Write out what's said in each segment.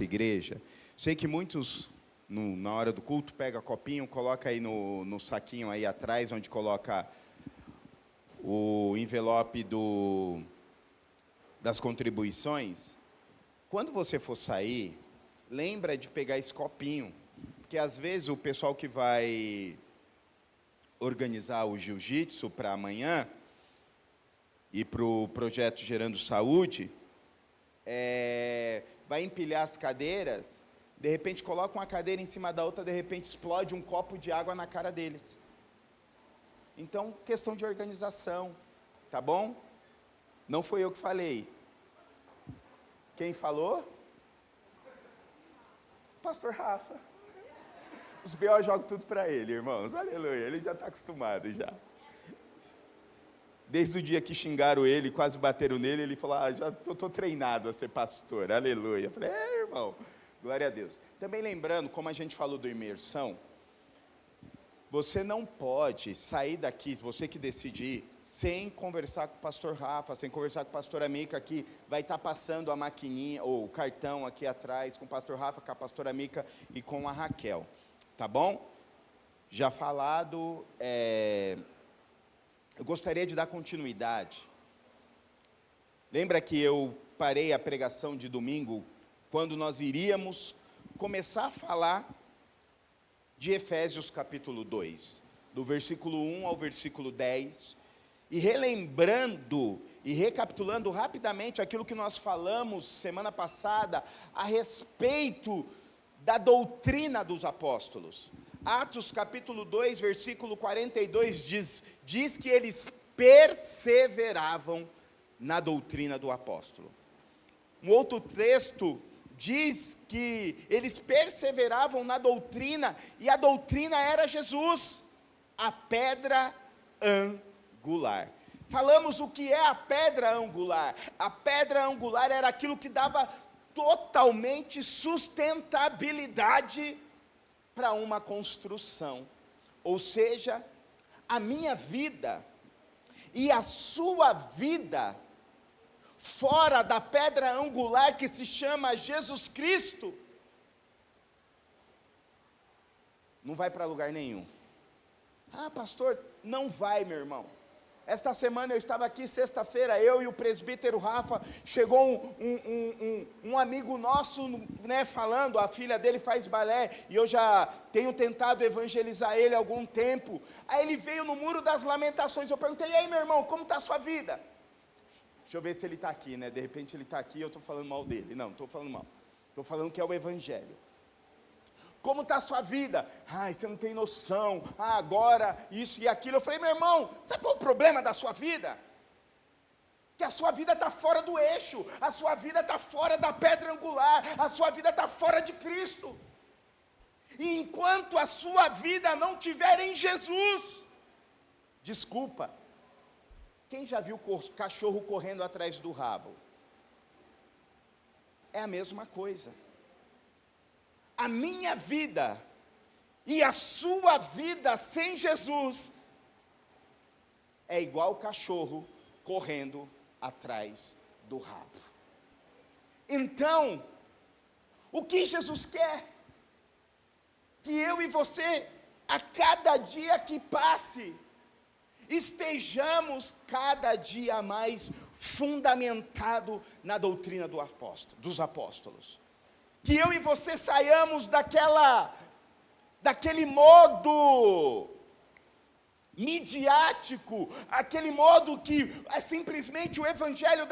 igreja. Sei que muitos, na hora do culto, pega copinho, coloca aí no saquinho aí atrás, onde coloca o envelope das contribuições. Quando você for sair, lembra de pegar esse copinho, porque às vezes o pessoal que vai organizar o jiu-jitsu para amanhã e para o projeto Gerando Saúde, vai empilhar as cadeiras, de repente coloca uma cadeira em cima da outra, de repente explode um copo de água na cara deles. Então, questão de organização, tá bom? Não foi eu que falei. Quem falou? Pastor Rafa. Os B.O. jogam tudo para ele, irmãos, aleluia, ele já está acostumado já. Desde o dia que xingaram ele, quase bateram nele, ele falou, já estou treinado a ser pastor, aleluia. Eu falei, irmão, glória a Deus. Também lembrando, como a gente falou do imersão, você não pode sair daqui, você que decide ir, sem conversar com o pastor Rafa, sem conversar com a pastora Mica, que vai estar passando a maquininha, ou o cartão aqui atrás, com o pastor Rafa, com a pastora Mica e com a Raquel, tá bom? Já falado, eu gostaria de dar continuidade. Lembra que eu parei a pregação de domingo, quando nós iríamos começar a falar de Efésios capítulo 2, do versículo 1 ao versículo 10, e relembrando e recapitulando rapidamente aquilo que nós falamos semana passada, a respeito da doutrina dos apóstolos. Atos capítulo 2, versículo 42, diz que eles perseveravam na doutrina do apóstolo. Um outro texto diz que eles perseveravam na doutrina, e a doutrina era Jesus, a pedra angular. Falamos o que é a pedra angular. A pedra angular era aquilo que dava totalmente sustentabilidade para uma construção. Ou seja, a minha vida e a sua vida, fora da pedra angular que se chama Jesus Cristo, não vai para lugar nenhum. Pastor, não vai, meu irmão. Esta semana eu estava aqui, sexta-feira, eu e o presbítero Rafa, chegou um amigo nosso, né, falando, a filha dele faz balé, e eu já tenho tentado evangelizar ele há algum tempo. Aí ele veio no Muro das Lamentações, eu perguntei, e aí, meu irmão, como está a sua vida? Deixa eu ver se ele está aqui, né, de repente ele está aqui, eu estou falando mal dele. Não estou falando mal, estou falando que é o evangelho. Como está a sua vida? Você não tem noção, agora isso e aquilo. Eu falei, meu irmão, sabe qual é o problema da sua vida? Que a sua vida está fora do eixo, a sua vida está fora da pedra angular, a sua vida está fora de Cristo. E enquanto a sua vida não estiver em Jesus, desculpa, quem já viu cachorro correndo atrás do rabo? É a mesma coisa. A minha vida e a sua vida sem Jesus é igual o cachorro correndo atrás do rabo. Então, o que Jesus quer? Que eu e você, a cada dia que passe, estejamos cada dia mais fundamentado na doutrina dos apóstolos. Que eu e você saiamos daquele modo midiático, aquele modo que é simplesmente o evangelho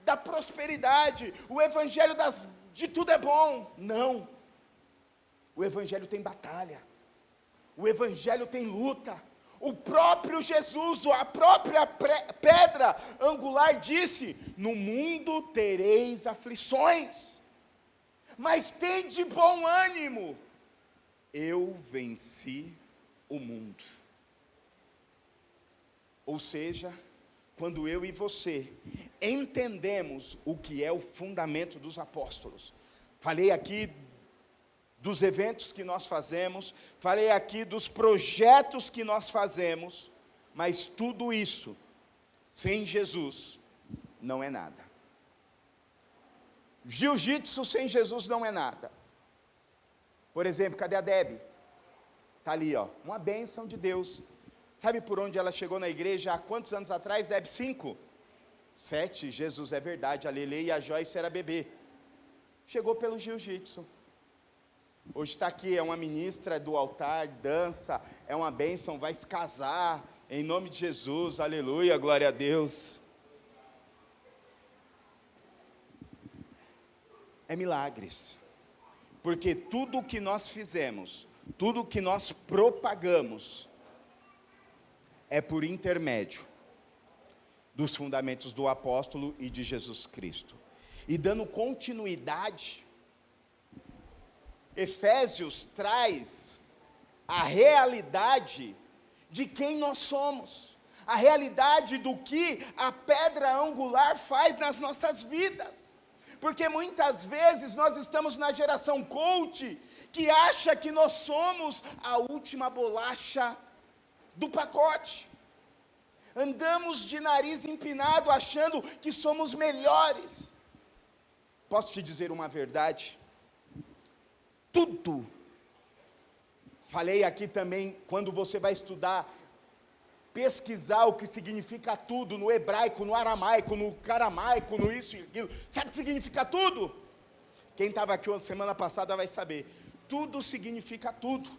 da prosperidade, o evangelho de tudo é bom. Não, o evangelho tem batalha, o evangelho tem luta. O próprio Jesus, a própria pedra angular disse, no mundo tereis aflições, mas tende bom ânimo, eu venci o mundo. Ou seja, quando eu e você entendemos o que é o fundamento dos apóstolos, falei aqui dos eventos que nós fazemos, falei aqui dos projetos que nós fazemos, mas tudo isso, sem Jesus, não é nada. Jiu-jitsu sem Jesus não é nada. Por exemplo, cadê a Debbie? Está ali, ó, uma bênção de Deus. Sabe por onde ela chegou na igreja há quantos anos atrás, Debbie? 5? 7, Jesus, é verdade, a Lele e a Joyce era bebê. Chegou pelo jiu-jitsu. Hoje está aqui, é uma ministra do altar, dança, é uma bênção, vai se casar, em nome de Jesus, aleluia, glória a Deus. É milagres, porque tudo o que nós fizemos, tudo o que nós propagamos, é por intermédio dos fundamentos do apóstolo e de Jesus Cristo. E dando continuidade, Efésios traz a realidade de quem nós somos, a realidade do que a pedra angular faz nas nossas vidas, porque muitas vezes nós estamos na geração coach, que acha que nós somos a última bolacha do pacote, andamos de nariz empinado, achando que somos melhores. Posso te dizer uma verdade? Tudo, falei aqui também, quando você vai estudar, pesquisar o que significa tudo, no hebraico, no aramaico, no caramaico, no isso e aquilo, sabe o que significa tudo? Quem estava aqui semana passada vai saber, tudo significa tudo,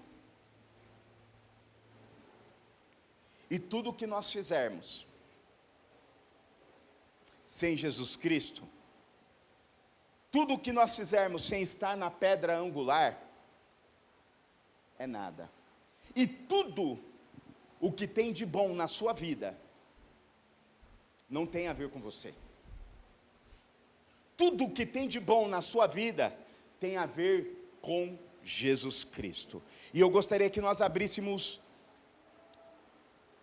e tudo que nós fizermos, sem Jesus Cristo, tudo que nós fizermos sem estar na pedra angular, é nada. E tudo o que tem de bom na sua vida, não tem a ver com você. Tudo o que tem de bom na sua vida, tem a ver com Jesus Cristo. E eu gostaria que nós abríssemos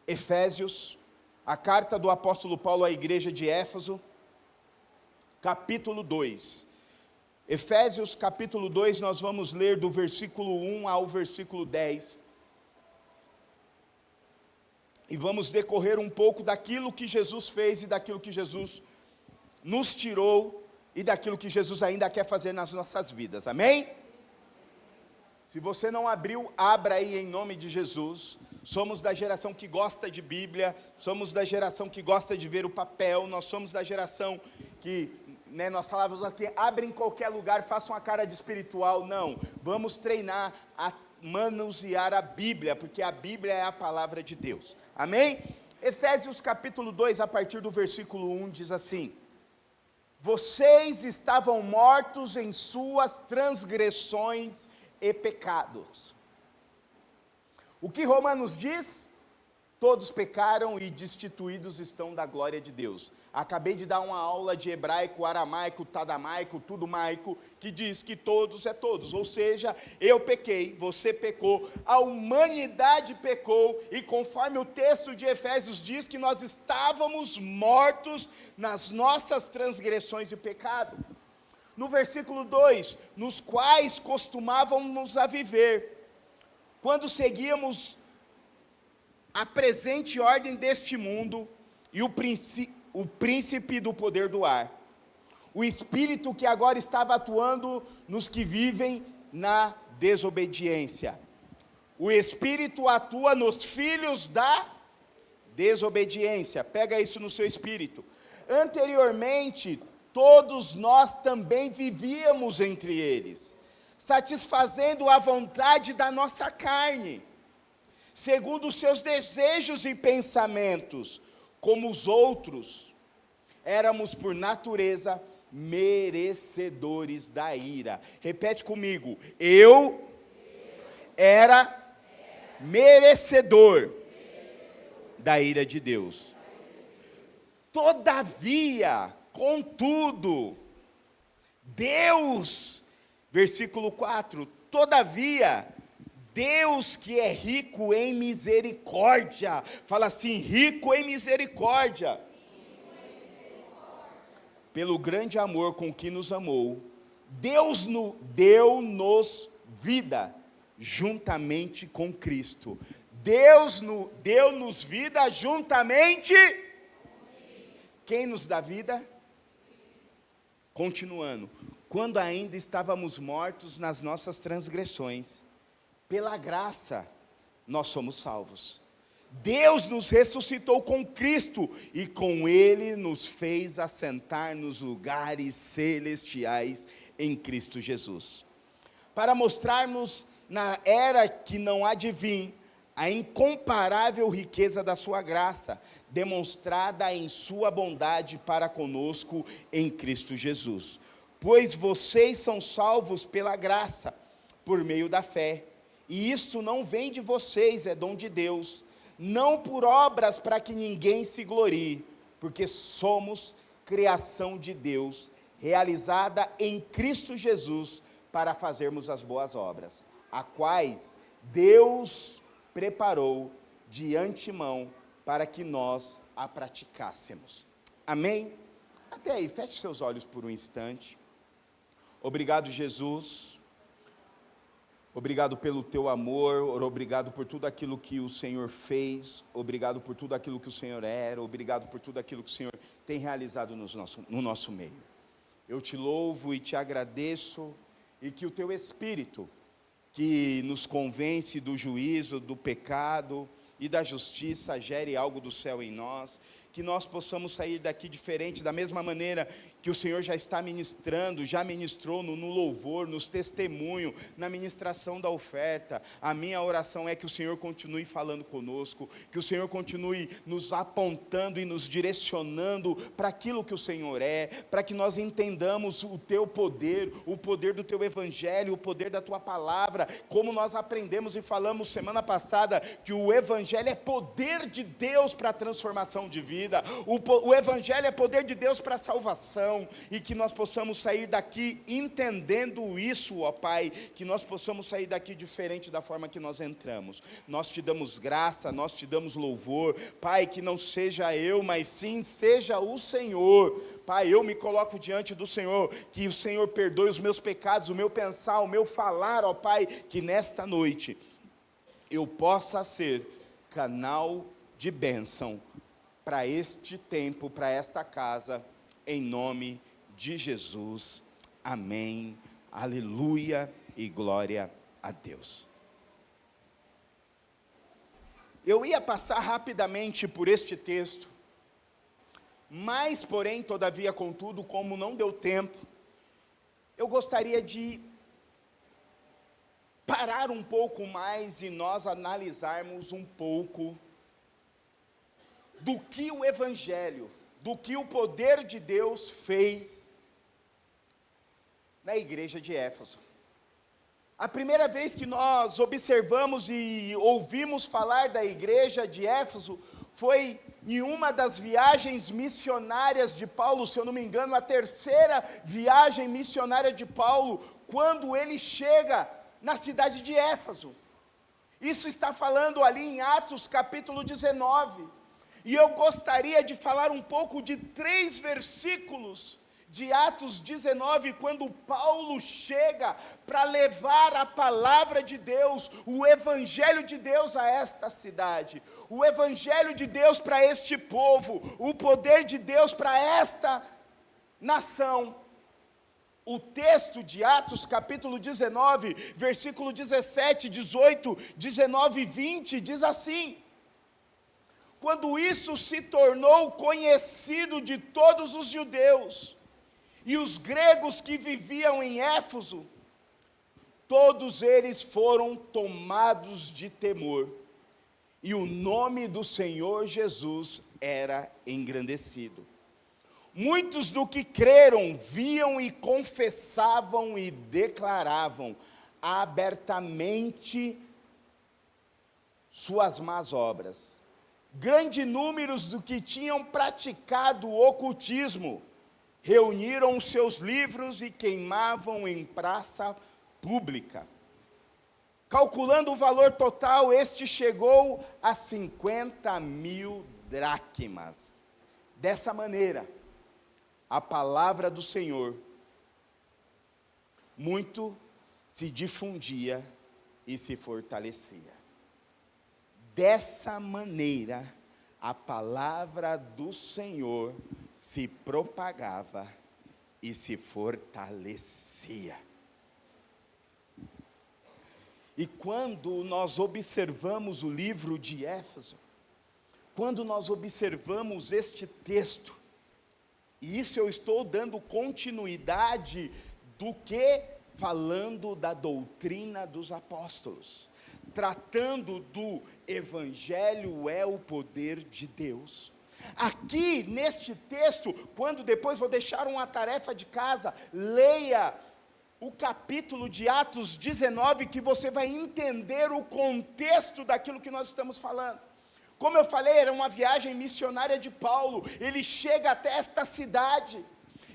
Efésios, a carta do apóstolo Paulo à igreja de Éfeso, capítulo 2. Efésios capítulo 2, nós vamos ler do versículo 1 ao versículo 10. E vamos decorrer um pouco daquilo que Jesus fez e daquilo que Jesus nos tirou e daquilo que Jesus ainda quer fazer nas nossas vidas, amém? Se você não abriu, abra aí em nome de Jesus. Somos da geração que gosta de Bíblia, somos da geração que gosta de ver o papel, nós somos da geração que... nós falávamos aqui, abre em qualquer lugar, faça uma cara de espiritual. Não, vamos treinar a manusear a Bíblia, porque a Bíblia é a palavra de Deus, amém? Efésios capítulo 2, a partir do versículo 1, diz assim: vocês estavam mortos em suas transgressões e pecados. O que Romanos diz? Todos pecaram e destituídos estão da glória de Deus. Acabei de dar uma aula de hebraico, aramaico, tadamaico, tudo maico, que diz que todos é todos, ou seja, eu pequei, você pecou, a humanidade pecou, e conforme o texto de Efésios diz que nós estávamos mortos nas nossas transgressões e pecado. No versículo 2, nos quais costumávamos a viver, quando seguíamos a presente ordem deste mundo, e o príncipe do poder do ar, o espírito que agora estava atuando nos que vivem na desobediência. O espírito atua nos filhos da desobediência. Pega isso no seu espírito. Anteriormente, todos nós também vivíamos entre eles, satisfazendo a vontade da nossa carne, segundo os seus desejos e pensamentos. Como os outros, éramos por natureza merecedores da ira. Repete comigo, eu era merecedor da ira de Deus. Todavia, contudo, Deus, versículo 4, todavia, Deus que é rico em misericórdia, fala assim, rico em misericórdia, pelo grande amor com que nos amou, Deus deu-nos vida, juntamente com Cristo. Deu-nos vida juntamente. Quem nos dá vida? Continuando, quando ainda estávamos mortos nas nossas transgressões, pela graça nós somos salvos. Deus nos ressuscitou com Cristo e com Ele nos fez assentar nos lugares celestiais em Cristo Jesus, para mostrarmos na era que não há de vir a incomparável riqueza da sua graça, demonstrada em sua bondade para conosco em Cristo Jesus. Pois vocês são salvos pela graça, por meio da fé, e isso não vem de vocês, é dom de Deus, não por obras para que ninguém se glorie, porque somos criação de Deus, realizada em Cristo Jesus, para fazermos as boas obras, a quais Deus preparou de antemão para que nós a praticássemos. Amém? Até aí, feche seus olhos por um instante. Obrigado, Jesus. Obrigado pelo teu amor, obrigado por tudo aquilo que o Senhor fez, obrigado por tudo aquilo que o Senhor era, obrigado por tudo aquilo que o Senhor tem realizado no nosso meio. Eu te louvo e te agradeço, e que o teu Espírito, que nos convence do juízo, do pecado e da justiça, gere algo do céu em nós, que nós possamos sair daqui diferente, da mesma maneira que o Senhor já está ministrando, já ministrou no louvor, nos testemunhos, na ministração da oferta. A minha oração é que o Senhor continue falando conosco, que o Senhor continue nos apontando e nos direcionando para aquilo que o Senhor é, para que nós entendamos o teu poder, o poder do teu evangelho, o poder da tua palavra, como nós aprendemos e falamos semana passada, que o evangelho é poder de Deus para a transformação de vida, o evangelho é poder de Deus para a salvação, e que nós possamos sair daqui entendendo isso, ó Pai, que nós possamos sair daqui diferente da forma que nós entramos. Nós te damos graça, nós te damos louvor, Pai, que não seja eu, mas sim seja o Senhor. Pai, eu me coloco diante do Senhor, que o Senhor perdoe os meus pecados, o meu pensar, o meu falar, ó Pai, que nesta noite eu possa ser canal de bênção para este tempo, para esta casa, em nome de Jesus, amém, aleluia e glória a Deus. Eu ia passar rapidamente por este texto, mas porém, todavia, contudo, como não deu tempo, eu gostaria de parar um pouco mais e nós analisarmos um pouco do que o Evangelho, do que o poder de Deus fez na igreja de Éfeso. A primeira vez que nós observamos e ouvimos falar da igreja de Éfeso foi em uma das viagens missionárias de Paulo, se eu não me engano, a terceira viagem missionária de Paulo, quando ele chega na cidade de Éfeso. Isso está falando ali em Atos capítulo 19. E eu gostaria de falar um pouco de 3 versículos de Atos 19, quando Paulo chega para levar a palavra de Deus, o evangelho de Deus a esta cidade, o evangelho de Deus para este povo, o poder de Deus para esta nação. O texto de Atos capítulo 19, versículo 17, 18, 19 e 20, diz assim: quando isso se tornou conhecido de todos os judeus e os gregos que viviam em Éfeso, todos eles foram tomados de temor, e o nome do Senhor Jesus era engrandecido. Muitos do que creram viam e confessavam e declaravam abertamente suas más obras. Grande número do que tinham praticado o ocultismo reuniram os seus livros e queimavam em praça pública. Calculando o valor total, este chegou a 50.000 dracmas. Dessa maneira, a palavra do Senhor muito se difundia e se fortalecia. Dessa maneira, a palavra do Senhor se propagava e se fortalecia. E quando nós observamos o livro de Éfeso, quando nós observamos este texto, e isso eu estou dando continuidade do que? Falando da doutrina dos apóstolos, tratando do Evangelho é o poder de Deus. Aqui neste texto, quando depois vou deixar uma tarefa de casa, leia o capítulo de Atos 19, que você vai entender o contexto daquilo que nós estamos falando. Como eu falei, era uma viagem missionária de Paulo, ele chega até esta cidade,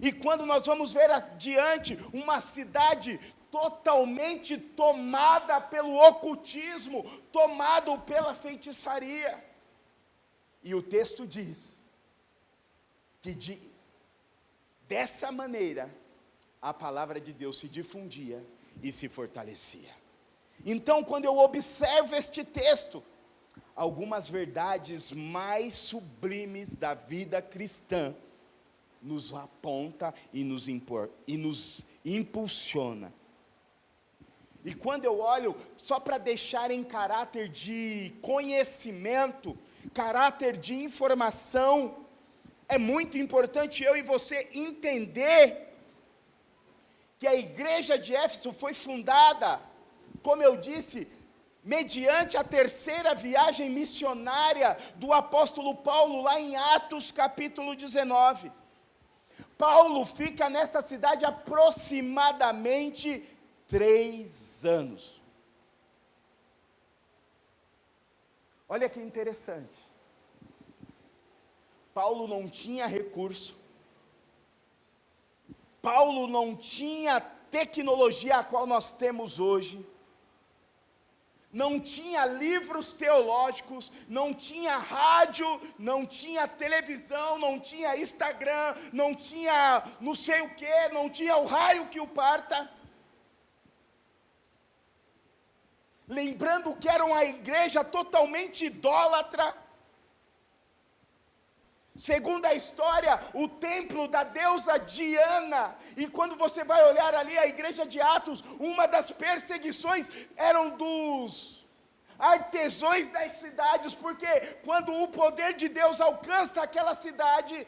e quando nós vamos ver adiante, uma cidade totalmente tomada pelo ocultismo, tomado pela feitiçaria, e o texto diz, que dessa maneira, a palavra de Deus se difundia e se fortalecia. Então, quando eu observo este texto, algumas verdades mais sublimes da vida cristã nos aponta e nos impulsiona. E quando eu olho, só para deixar em caráter de conhecimento, caráter de informação, é muito importante eu e você entender que a igreja de Éfeso foi fundada, como eu disse, mediante a terceira viagem missionária do apóstolo Paulo, lá em Atos capítulo 19. Paulo fica nessa cidade aproximadamente 3 anos. Olha que interessante. Paulo não tinha recurso, Paulo não tinha tecnologia a qual nós temos hoje, não tinha livros teológicos, não tinha rádio, não tinha televisão, não tinha Instagram, não tinha não sei o que, não tinha o raio que o parta. Lembrando que era uma igreja totalmente idólatra. Segundo a história, o templo da deusa Diana, e quando você vai olhar ali a igreja de Atos, uma das perseguições eram dos artesãos das cidades, porque quando o poder de Deus alcança aquela cidade,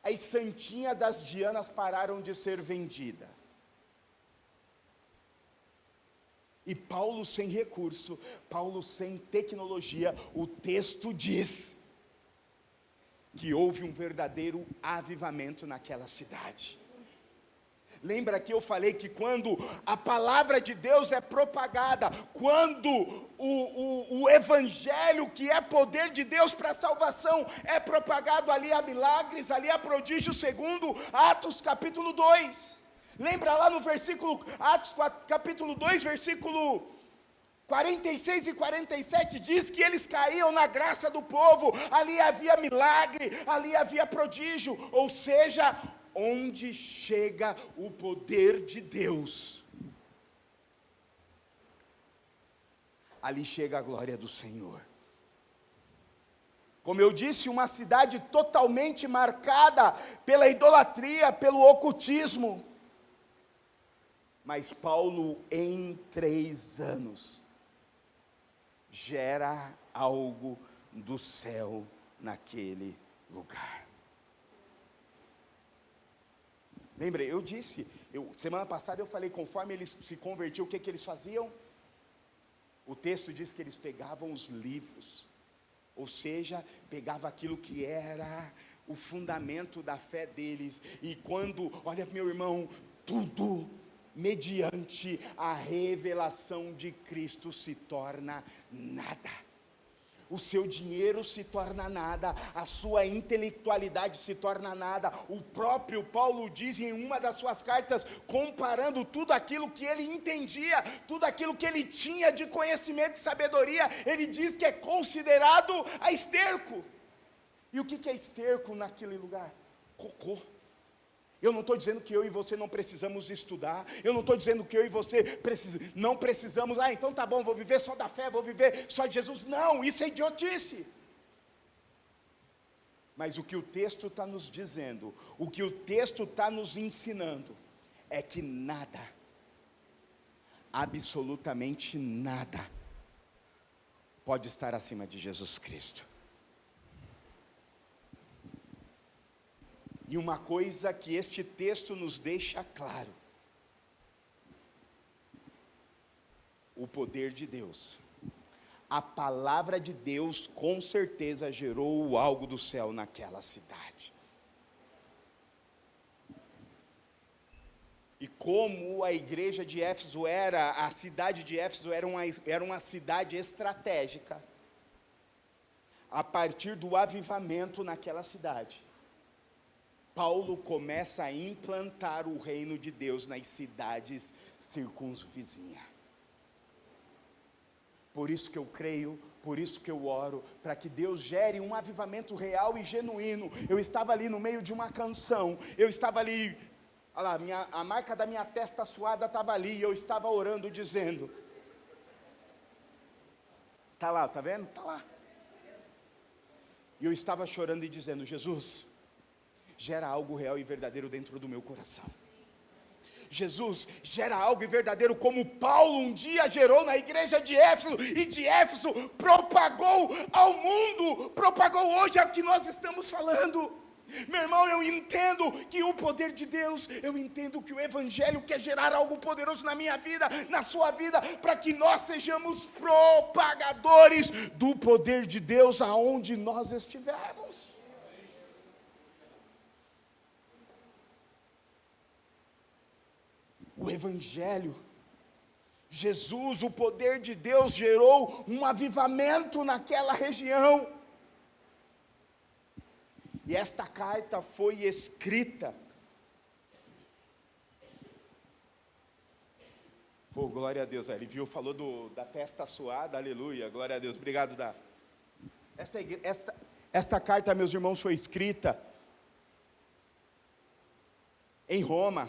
as santinhas das Dianas pararam de ser vendidas. E Paulo sem recurso, Paulo sem tecnologia, o texto diz que houve um verdadeiro avivamento naquela cidade. Lembra que eu falei que quando a palavra de Deus é propagada, quando o evangelho, que é poder de Deus para a salvação, é propagado, ali há milagres, ali há prodígios, segundo Atos capítulo 2. Lembra lá no versículo, Atos capítulo 2, versículo 46 e 47, diz que eles caíam na graça do povo, ali havia milagre, ali havia prodígio, ou seja, onde chega o poder de Deus, ali chega a glória do Senhor. Como eu disse, uma cidade totalmente marcada pela idolatria, pelo ocultismo, mas Paulo em 3 anos, gera algo do céu naquele lugar. Lembra, eu disse, semana passada eu falei, conforme eles se convertiam, o que eles faziam? O texto diz que eles pegavam os livros, ou seja, pegava aquilo que era o fundamento da fé deles, e quando, olha meu irmão, tudo mediante a revelação de Cristo se torna nada. O seu dinheiro se torna nada, a sua intelectualidade se torna nada. O próprio Paulo diz em uma das suas cartas, comparando tudo aquilo que ele entendia, tudo aquilo que ele tinha de conhecimento e sabedoria, ele diz que é considerado a esterco. E o que é esterco naquele lugar? Cocô. Eu não estou dizendo que eu e você não precisamos estudar, eu não estou dizendo que eu e você não precisamos, então tá bom, vou viver só da fé, vou viver só de Jesus. Não, isso é idiotice. Mas o que o texto está nos dizendo, o que o texto está nos ensinando, é que nada, absolutamente nada, pode estar acima de Jesus Cristo. E uma coisa que este texto nos deixa claro: o poder de Deus, a palavra de Deus com certeza gerou algo do céu naquela cidade. E como a igreja de Éfeso a cidade de Éfeso era uma cidade estratégica, a partir do avivamento naquela cidade, Paulo começa a implantar o reino de Deus nas cidades circunvizinhas. Por isso que eu creio, por isso que eu oro, para que Deus gere um avivamento real e genuíno. Eu estava ali no meio de uma canção, eu estava ali, olha lá, a marca da minha testa suada estava ali, e eu estava orando, dizendo, está lá, está vendo? Está lá. E eu estava chorando e dizendo: Jesus, gera algo real e verdadeiro dentro do meu coração. Jesus, gera algo verdadeiro, como Paulo um dia gerou na igreja de Éfeso, e de Éfeso propagou ao mundo, propagou hoje o que nós estamos falando. Meu irmão, eu entendo que o poder de Deus, eu entendo que o Evangelho quer gerar algo poderoso na minha vida, na sua vida, para que nós sejamos propagadores do poder de Deus aonde nós estivermos. O Evangelho, Jesus, o poder de Deus gerou um avivamento naquela região. E esta carta foi escrita, glória a Deus, ele viu, falou da testa suada, aleluia, glória a Deus, obrigado, Dá. Esta carta, meus irmãos, foi escrita em Roma.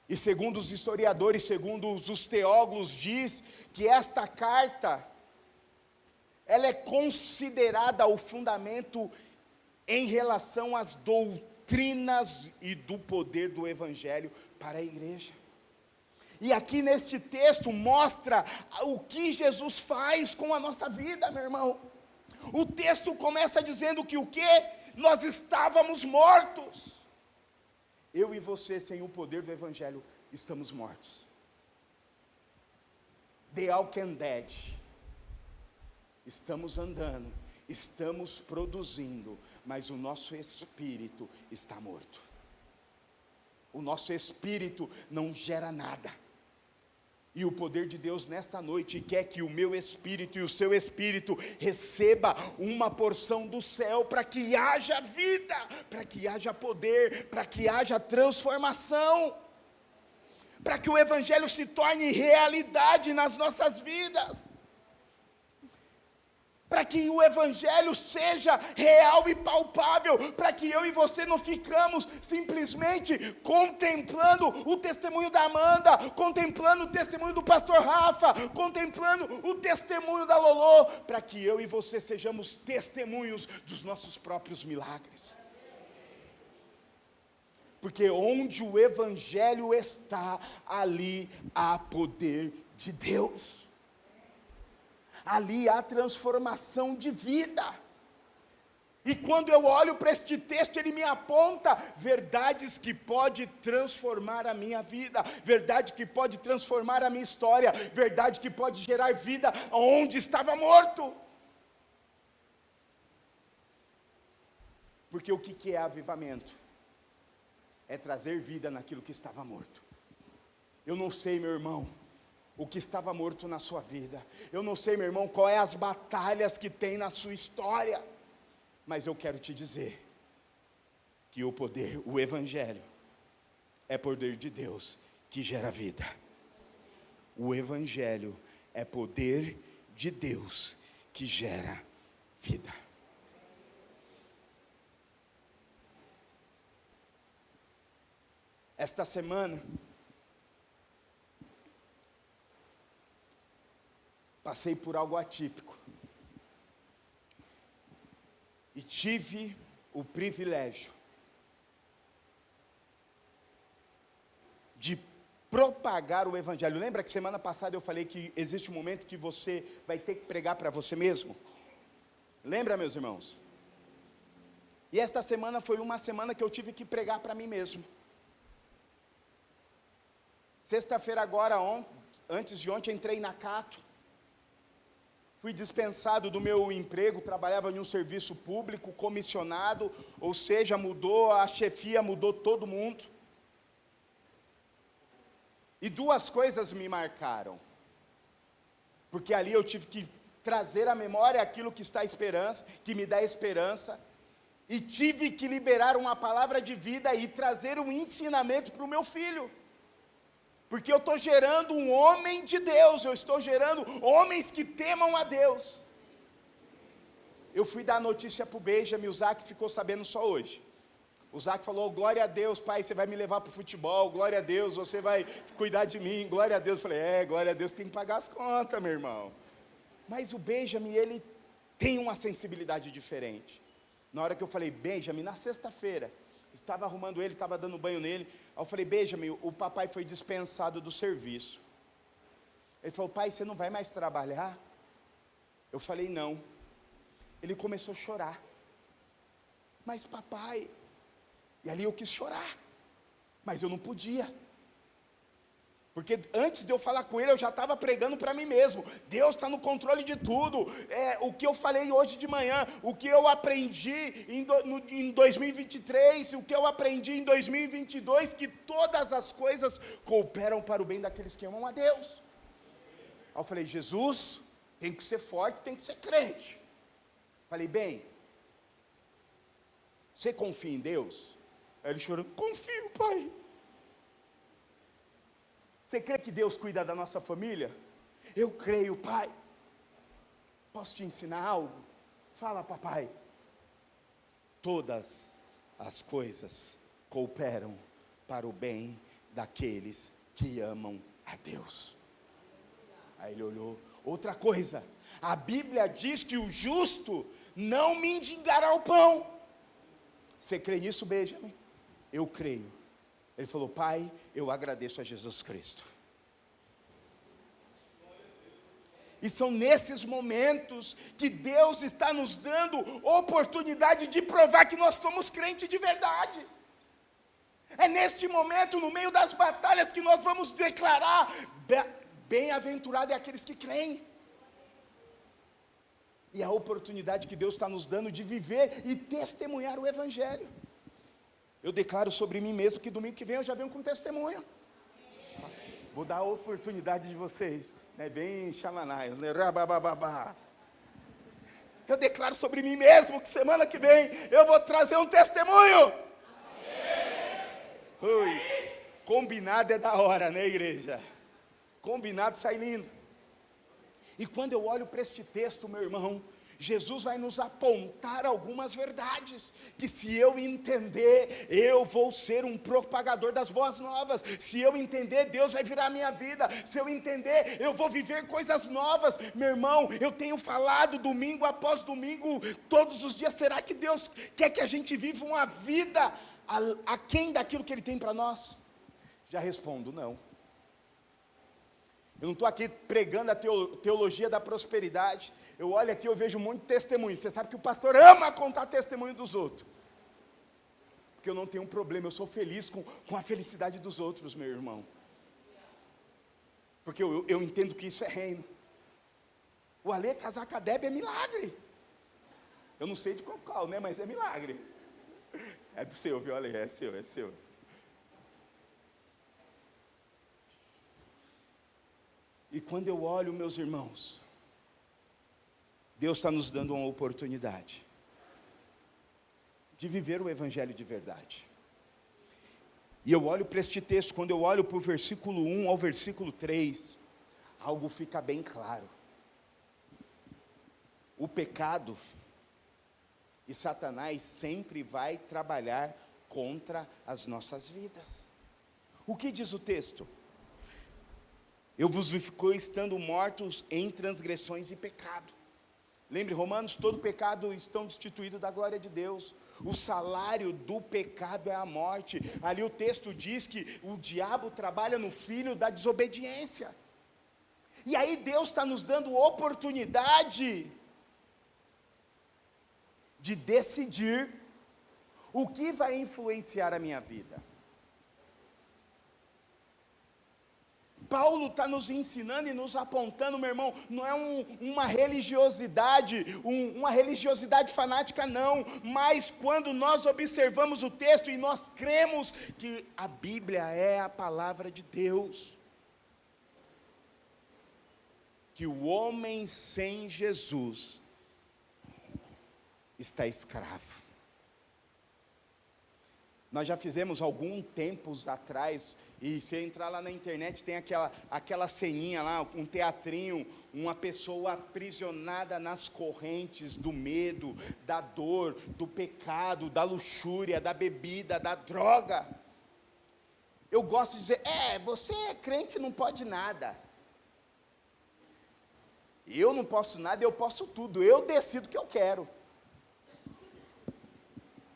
E segundo os historiadores, segundo os teólogos, diz que esta carta, ela é considerada o fundamento em relação às doutrinas e do poder do Evangelho para a igreja. E aqui neste texto mostra o que Jesus faz com a nossa vida, meu irmão. O texto começa dizendo que o quê? Nós estávamos mortos. Eu e você, sem o poder do Evangelho, estamos mortos. The walking dead. Estamos andando, estamos produzindo, mas o nosso espírito está morto. O nosso espírito não gera nada. E o poder de Deus nesta noite quer que o meu espírito e o seu espírito receba uma porção do céu, para que haja vida, para que haja poder, para que haja transformação, para que o Evangelho se torne realidade nas nossas vidas, para que o Evangelho seja real e palpável, para que eu e você não ficamos simplesmente contemplando o testemunho da Amanda, contemplando o testemunho do pastor Rafa, contemplando o testemunho da Lolô, para que eu e você sejamos testemunhos dos nossos próprios milagres. Porque onde o Evangelho está, ali há poder de Deus. Ali há transformação de vida. E quando eu olho para este texto, ele me aponta verdades que pode transformar a minha vida, verdade que pode transformar a minha história, verdade que pode gerar vida onde estava morto. Porque o que é avivamento? É trazer vida naquilo que estava morto. Eu não sei, meu irmão, o que estava morto na sua vida. Eu não sei, meu irmão, qual é as batalhas que tem na sua história. Mas eu quero te dizer que o poder, o Evangelho, é poder de Deus que gera vida. O Evangelho é poder de Deus que gera vida. Esta semana, passei por algo atípico. e tive o privilégio de propagar o evangelho. Lembra que semana passada eu falei que existe um momento que você vai ter que pregar para você mesmo? Lembra, meus irmãos? E esta semana foi uma semana que eu tive que pregar para mim mesmo. Sexta-feira agora, antes de ontem, entrei na Cato. Fui dispensado do meu emprego, trabalhava em um serviço público, comissionado, ou seja, mudou a chefia, mudou todo mundo. E duas coisas me marcaram, porque ali eu tive que trazer à memória aquilo que está esperança, que me dá esperança, e tive que liberar uma palavra de vida e trazer um ensinamento para o meu filho, porque eu estou gerando um homem de Deus, eu estou gerando homens que temam a Deus. Eu fui dar a notícia para o Benjamin, o Zac ficou sabendo só hoje. O Zac falou, glória a Deus, pai, você vai me levar para o futebol, glória a Deus, você vai cuidar de mim, glória a Deus. Eu falei, glória a Deus, tem que pagar as contas, meu irmão. Mas o Benjamin, ele tem uma sensibilidade diferente. Na hora que eu falei, Benjamin, na sexta-feira, estava arrumando ele, estava dando banho nele, aí eu falei, Benjamin, o papai foi dispensado do serviço. Ele falou, pai, você não vai mais trabalhar? Eu falei, não. Ele começou a chorar. Mas papai... E ali eu quis chorar, mas eu não podia, porque antes de eu falar com ele, eu já estava pregando para mim mesmo, Deus está no controle de tudo, o que eu falei hoje de manhã, o que eu aprendi em 2023, o que eu aprendi em 2022, que todas as coisas cooperam para o bem daqueles que amam a Deus. Aí eu falei, Jesus, tem que ser forte, tem que ser crente. Falei, bem, você confia em Deus? Aí ele chorou, confio, pai. Você crê que Deus cuida da nossa família? Eu creio, pai. Posso te ensinar algo? Fala, papai. Todas as coisas cooperam para o bem daqueles que amam a Deus. Aí ele olhou, outra coisa, a Bíblia diz que o justo não mendigará o pão. Você crê nisso, Benjamin? Eu creio. Ele falou, pai, eu agradeço a Jesus Cristo. E são nesses momentos que Deus está nos dando oportunidade de provar que nós somos crentes de verdade. É neste momento, no meio das batalhas, que nós vamos declarar, bem-aventurado é aqueles que creem. E a oportunidade que Deus está nos dando de viver e testemunhar o Evangelho. Eu declaro sobre mim mesmo que domingo que vem eu já venho com testemunho. Vou dar a oportunidade de vocês, né? Bem chamanais, né? Eu declaro sobre mim mesmo que semana que vem eu vou trazer um testemunho. Ui, combinado é da hora, né, igreja? Combinado sai lindo. E quando eu olho para este texto, meu irmão, Jesus vai nos apontar algumas verdades, que se eu entender, eu vou ser um propagador das boas novas. Se eu entender, Deus vai virar a minha vida. Se eu entender, eu vou viver coisas novas. Meu irmão, eu tenho falado domingo após domingo, todos os dias, será que Deus quer que a gente viva uma vida aquém daquilo que Ele tem para nós? Já respondo, não. Eu não estou aqui pregando a teologia da prosperidade. Eu olho aqui, eu vejo muito testemunho. Você sabe que o pastor ama contar testemunho dos outros. Porque eu não tenho um problema, eu sou feliz com a felicidade dos outros, meu irmão. Porque eu entendo que isso é reino. O Alê casar com a Débora é milagre. Eu não sei de qual, né? Mas é milagre. É do seu, viu, Alê? É seu, é seu. E quando eu olho, meus irmãos, Deus está nos dando uma oportunidade de viver o Evangelho de verdade. E eu olho para este texto, quando eu olho para o versículo 1 ao versículo 3, algo fica bem claro. O pecado e Satanás sempre vai trabalhar contra as nossas vidas. O que diz o texto? Eu vos ficou estando mortos em transgressões e pecado. Lembre, Romanos, todo pecado estão destituído da glória de Deus. O salário do pecado é a morte. Ali o texto diz que o diabo trabalha no filho da desobediência. E aí Deus está nos dando oportunidade de decidir o que vai influenciar a minha vida. Paulo está nos ensinando e nos apontando, meu irmão, não é uma religiosidade, uma religiosidade fanática não, mas quando nós observamos o texto e nós cremos que a Bíblia é a palavra de Deus, que o homem sem Jesus está escravo. Nós já fizemos algum tempos atrás, e se entrar lá na internet, tem aquela ceninha lá, um teatrinho, uma pessoa aprisionada nas correntes do medo, da dor, do pecado, da luxúria, da bebida, da droga. Eu gosto de dizer, você é crente, não pode nada. Eu não posso nada, eu posso tudo, eu decido o que eu quero.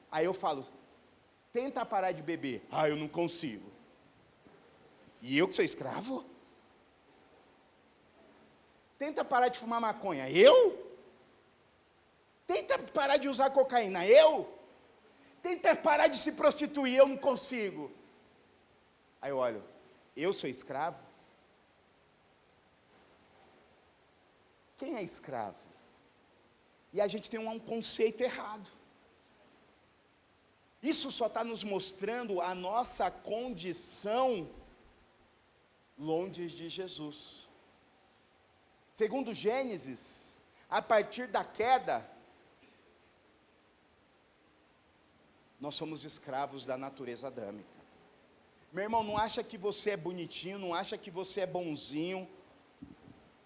Aí eu falo, tenta parar de beber. Eu não consigo. E eu que sou escravo? Tenta parar de fumar maconha. Eu? Tenta parar de usar cocaína. Eu? Tenta parar de se prostituir. Eu não consigo. Aí eu olho, eu sou escravo? Quem é escravo? E a gente tem um conceito errado. Isso só está nos mostrando a nossa condição longe de Jesus. Segundo Gênesis, a partir da queda, nós somos escravos da natureza adâmica. Meu irmão, não acha que você é bonitinho, não acha que você é bonzinho.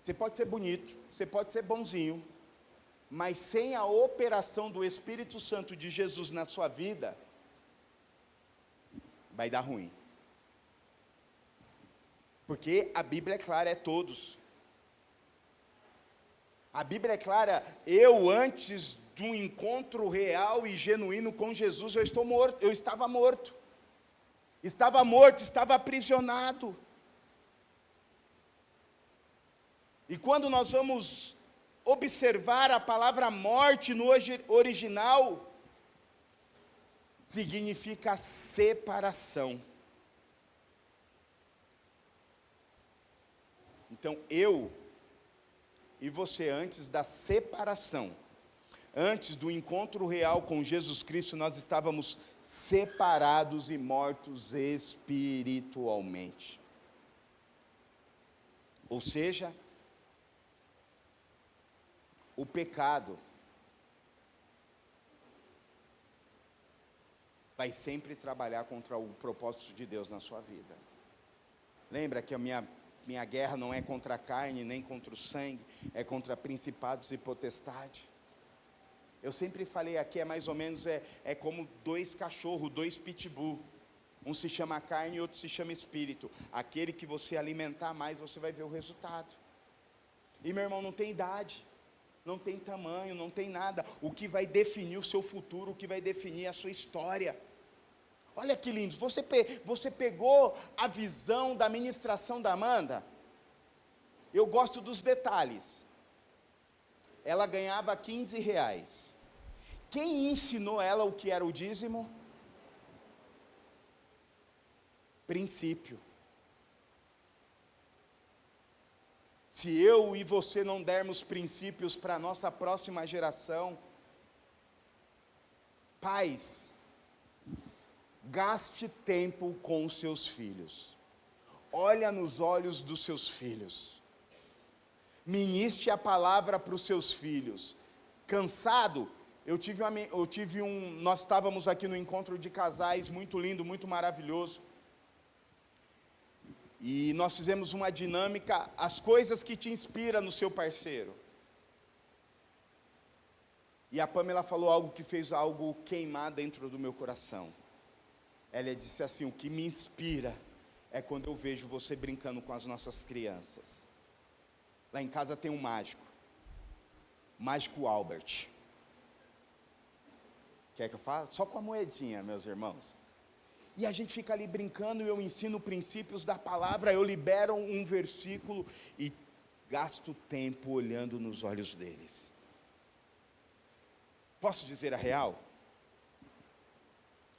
Você pode ser bonito, você pode ser bonzinho, mas sem a operação do Espírito Santo de Jesus na sua vida, vai dar ruim. Porque a Bíblia é clara, é todos. A Bíblia é clara, eu antes de um encontro real e genuíno com Jesus, eu estava morto. Estava aprisionado. E quando nós vamos observar a palavra morte no original, significa separação. Então, eu e você, antes da separação, antes do encontro real com Jesus Cristo, nós estávamos separados e mortos espiritualmente. Ou seja, o pecado vai sempre trabalhar contra o propósito de Deus na sua vida. Lembra que a minha guerra não é contra a carne, nem contra o sangue, é contra principados e potestades. Eu sempre falei aqui, mais ou menos, é como dois cachorros, dois pitbull. Um se chama carne e outro se chama espírito. Aquele que você alimentar mais, você vai ver o resultado. E meu irmão, não tem idade, não tem tamanho, não tem nada. O que vai definir o seu futuro, o que vai definir a sua história. Olha que lindo, você pegou a visão da ministração da Amanda? Eu gosto dos detalhes. Ela ganhava R$15. Quem ensinou ela o que era o dízimo? Princípio. Se eu e você não dermos princípios para a nossa próxima geração, pais, gaste tempo com os seus filhos. Olha nos olhos dos seus filhos. Ministre a palavra para os seus filhos. Cansado? Nós estávamos aqui no encontro de casais, muito lindo, muito maravilhoso. E nós fizemos uma dinâmica, as coisas que te inspiram no seu parceiro. E a Pamela falou algo que fez algo queimar dentro do meu coração. Ela disse assim, o que me inspira é quando eu vejo você brincando com as nossas crianças. Lá em casa tem um mágico. Mágico Albert. Quer que eu fale? Só com a moedinha, meus irmãos. E a gente fica ali brincando, eu ensino princípios da palavra, eu libero um versículo e gasto tempo olhando nos olhos deles. Posso dizer a real?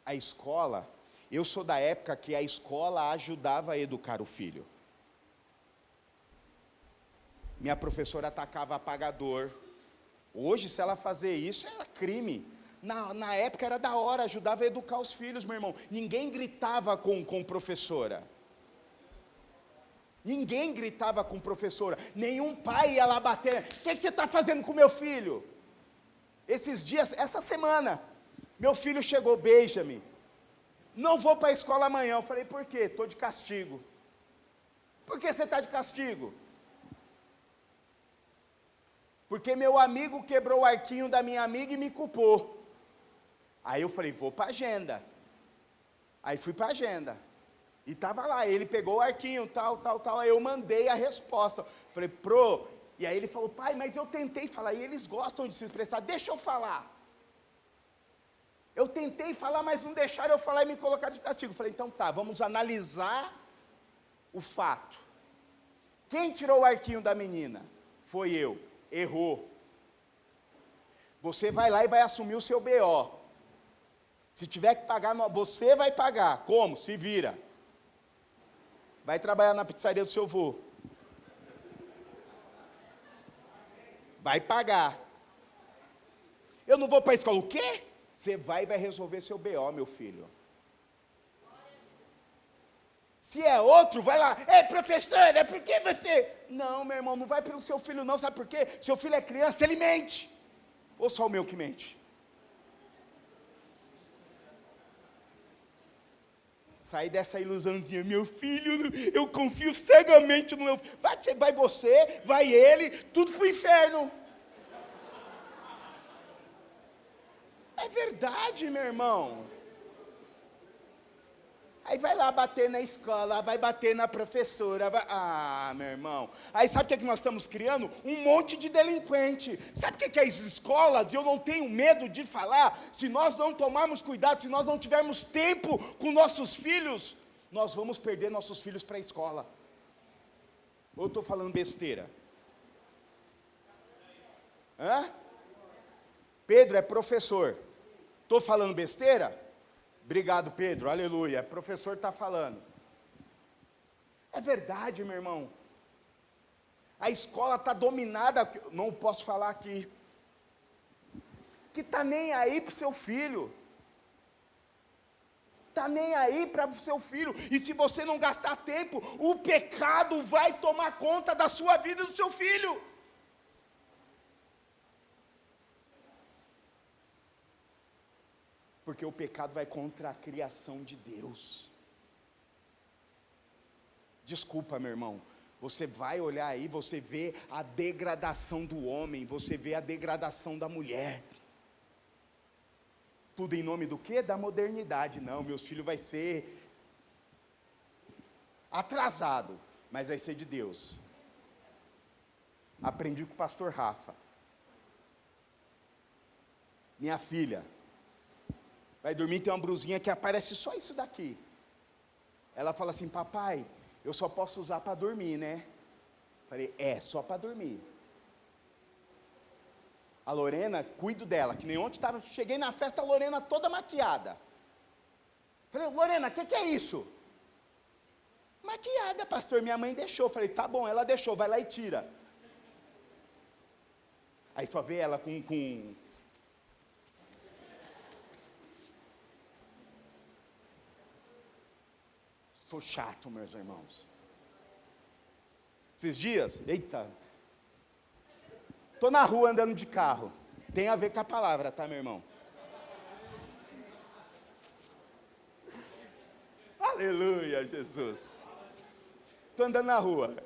A escola, eu sou da época que a escola ajudava a educar o filho. Minha professora atacava apagador. Hoje, se ela fazer isso, era crime. Na época era da hora, ajudava a educar os filhos, meu irmão. Ninguém gritava com professora. Ninguém gritava com professora. Nenhum pai ia lá bater. O que você está fazendo com meu filho? Esses dias, essa semana, meu filho chegou, Benjamin. Não vou para a escola amanhã. Eu falei, por quê? Estou de castigo. Por que você está de castigo? Porque meu amigo quebrou o arquinho da minha amiga e me culpou. Aí eu falei, vou para a agenda. Aí fui para a agenda. E estava lá, ele pegou o arquinho, tal. Aí eu mandei a resposta. Falei, e aí ele falou, pai, mas eu tentei falar. E eles gostam de se expressar, deixa eu falar. Eu tentei falar, mas não deixaram eu falar e me colocaram de castigo. Falei, então tá, vamos analisar o fato. Quem tirou o arquinho da menina? Foi eu. Errou. Você vai lá e vai assumir o seu BO. Se tiver que pagar, você vai pagar. Como? Se vira. Vai trabalhar na pizzaria do seu avô. Vai pagar. Eu não vou para a escola. O quê? Você vai e vai resolver seu BO, meu filho. Se é outro, vai lá. Ei, professor, é porque você... Não, meu irmão, não vai pelo seu filho não. Sabe por quê? Seu filho é criança, ele mente. Ou só o meu que mente? Sai dessa ilusãozinha, meu filho, eu confio cegamente no meu filho. Vai você, vai ele, tudo para o inferno. É verdade, meu irmão. Aí vai lá bater na escola, vai bater na professora, meu irmão. Aí sabe o que nós estamos criando? Um monte de delinquente. Sabe o que é as escolas? Eu não tenho medo de falar. Se nós não tomarmos cuidado, se nós não tivermos tempo com nossos filhos, nós vamos perder nossos filhos para a escola. Ou eu estou falando besteira? Hã? Pedro é professor. Estou falando besteira? Obrigado, Pedro, aleluia, o professor está falando. É verdade, meu irmão. A escola está dominada, não posso falar aqui, que está nem aí para o seu filho. Está nem aí para o seu filho. E se você não gastar tempo, o pecado vai tomar conta da sua vida e do seu filho. Porque o pecado vai contra a criação de Deus. Desculpa, meu irmão. Você vai olhar aí, você vê a degradação do homem, você vê a degradação da mulher. Tudo em nome do quê? Da modernidade. Não, meus filhos vai ser atrasado, mas vai ser de Deus. Aprendi com o pastor Rafa. Minha filha vai dormir, tem uma brusinha que aparece só isso daqui. Ela fala assim, papai, eu só posso usar para dormir, né? Falei, só para dormir. A Lorena, cuido dela, que nem ontem cheguei na festa, a Lorena toda maquiada. Falei, Lorena, o que é isso? Maquiada, pastor, minha mãe deixou. Falei, tá bom, ela deixou, vai lá e tira. Aí só vê ela com Sou chato, meus irmãos. Esses dias, estou na rua andando de carro. Tem a ver com a palavra, tá, meu irmão? Aleluia, Jesus. Estou andando na rua.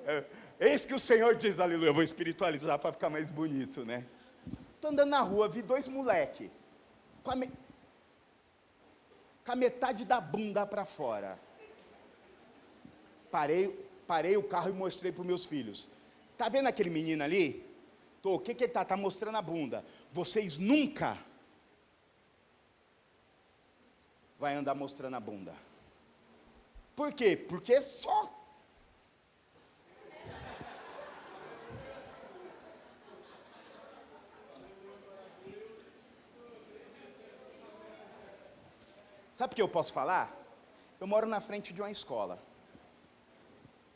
Eis que o Senhor diz, aleluia. Eu vou espiritualizar para ficar mais bonito, né? Estou andando na rua, vi dois moleque com a metade da bunda para fora. Parei o carro e mostrei para os meus filhos. Está vendo aquele menino ali? O que ele está? Está mostrando a bunda. Vocês nunca vai andar mostrando a bunda. Por quê? Porque só. Sabe o que eu posso falar? Eu moro na frente de uma escola.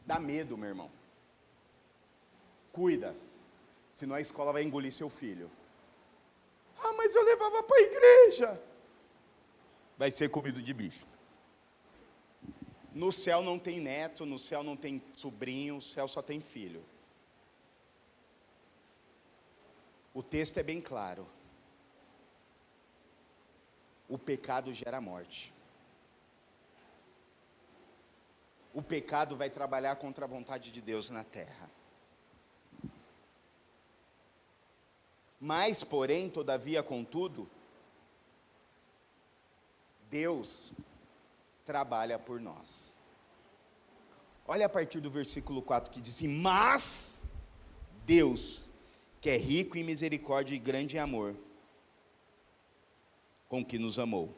Dá medo, meu irmão. Cuida, senão a escola vai engolir seu filho. Ah, mas eu levava para a igreja. Vai ser comido de bicho. No céu não tem neto, no céu não tem sobrinho, no céu só tem filho. O texto é bem claro. O pecado gera morte. O pecado vai trabalhar contra a vontade de Deus na terra. Mas, porém, todavia, contudo, Deus trabalha por nós. Olha a partir do versículo 4 que diz assim: mas Deus, que é rico em misericórdia e grande em amor, com que nos amou,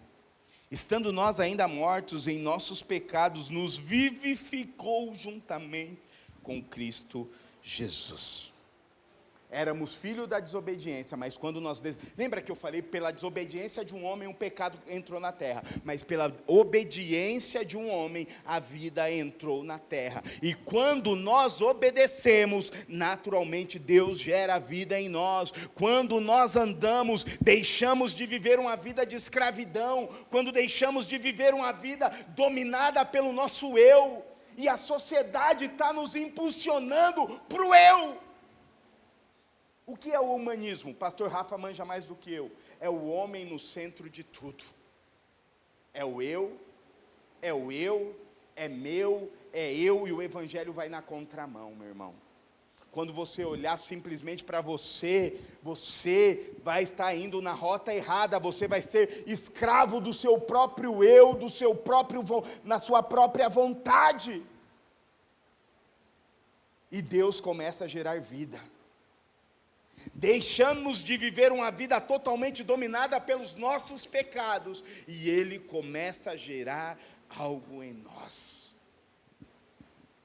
estando nós ainda mortos em nossos pecados, nos vivificou juntamente com Cristo Jesus. Éramos filhos da desobediência, mas quando nós... Lembra que eu falei, pela desobediência de um homem, um pecado entrou na terra, mas pela obediência de um homem, a vida entrou na terra. E quando nós obedecemos, naturalmente Deus gera vida em nós. Quando nós andamos, deixamos de viver uma vida de escravidão, quando deixamos de viver uma vida dominada pelo nosso eu, e a sociedade está nos impulsionando para o eu. O que é o humanismo? Pastor Rafa manja mais do que eu. É o homem no centro de tudo. É o eu, é meu, é eu, e o evangelho vai na contramão, meu irmão. Quando você olhar simplesmente para você, você vai estar indo na rota errada, você vai ser escravo do seu próprio eu, na sua própria vontade. E Deus começa a gerar vida. Deixamos de viver uma vida totalmente dominada pelos nossos pecados, e Ele começa a gerar algo em nós.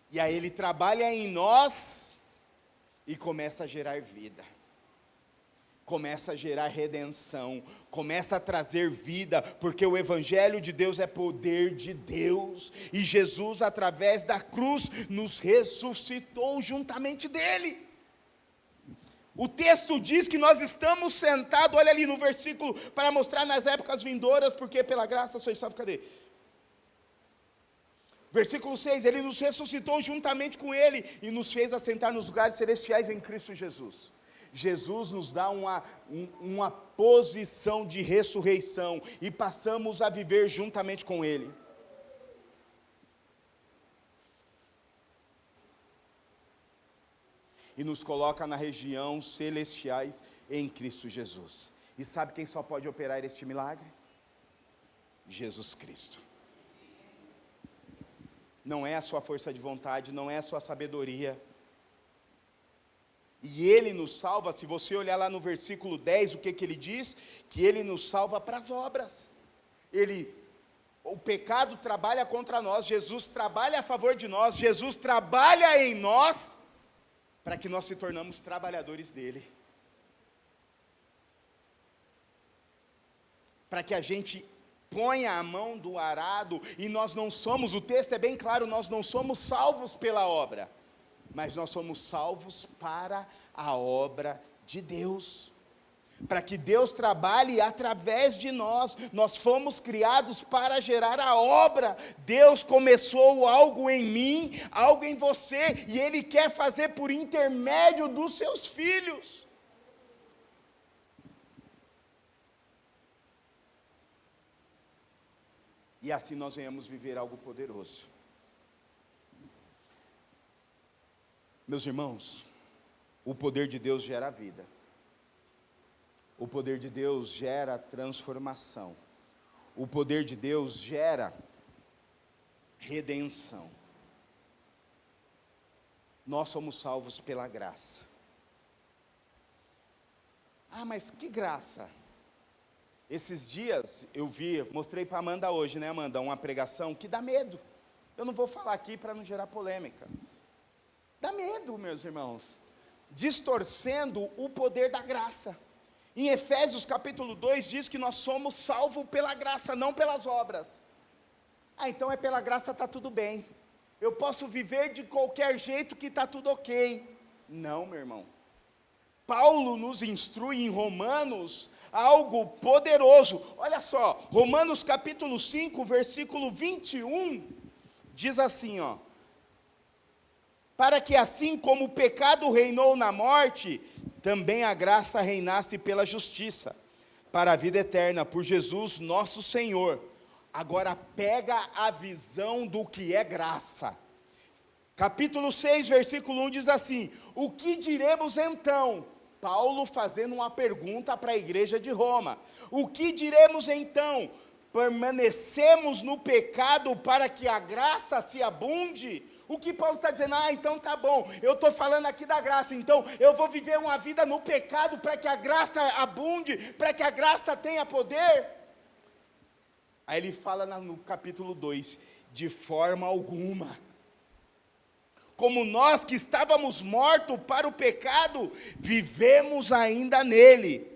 E aí Ele trabalha em nós e começa a gerar vida, começa a gerar redenção, começa a trazer vida, porque o Evangelho de Deus é poder de Deus, e Jesus, através da cruz, nos ressuscitou juntamente dEle. O texto diz que nós estamos sentados, olha ali no versículo, para mostrar nas épocas vindouras, porque pela graça sois salvos, cadê? Versículo 6, Ele nos ressuscitou juntamente com Ele, e nos fez assentar nos lugares celestiais em Cristo Jesus. Jesus nos dá uma posição de ressurreição, e passamos a viver juntamente com Ele. E nos coloca na região celestiais em Cristo Jesus. E sabe quem só pode operar este milagre? Jesus Cristo. Não é a sua força de vontade, não é a sua sabedoria. E Ele nos salva, se você olhar lá no versículo 10, o que Ele diz? Que Ele nos salva para as obras. O pecado trabalha contra nós, Jesus trabalha a favor de nós, Jesus trabalha em nós, para que nós se tornamos trabalhadores dEle. Para que a gente ponha a mão do arado, e nós não somos, o texto é bem claro, nós não somos salvos pela obra, mas nós somos salvos para a obra de Deus. Para que Deus trabalhe através de nós, nós fomos criados para gerar a obra. Deus começou algo em mim, algo em você, e Ele quer fazer por intermédio dos seus filhos. E assim nós venhamos viver algo poderoso. Meus irmãos, o poder de Deus gera vida. O poder de Deus gera transformação. O poder de Deus gera redenção. Nós somos salvos pela graça. Ah, mas que graça. Esses dias eu mostrei para Amanda hoje, né, Amanda, uma pregação que dá medo. Eu não vou falar aqui para não gerar polêmica. Dá medo, meus irmãos. Distorcendo o poder da graça. Em Efésios capítulo 2 diz que nós somos salvos pela graça, não pelas obras. Ah, então é pela graça, está tudo bem. Eu posso viver de qualquer jeito que está tudo ok. Não, meu irmão. Paulo nos instrui em Romanos algo poderoso. Olha só, Romanos capítulo 5, versículo 21, diz assim, ó: para que assim como o pecado reinou na morte, também a graça reinasse pela justiça, para a vida eterna, por Jesus nosso Senhor. Agora pega a visão do que é graça. Capítulo 6, versículo 1 diz assim: o que diremos então? Paulo fazendo uma pergunta para a igreja de Roma. O que diremos então? Permanecemos no pecado para que a graça se abunde? O que Paulo está dizendo? Ah, então tá bom, eu estou falando aqui da graça, então eu vou viver uma vida no pecado para que a graça abunde, para que a graça tenha poder? Aí ele fala no capítulo 2, de forma alguma. Como nós que estávamos mortos para o pecado, vivemos ainda nele.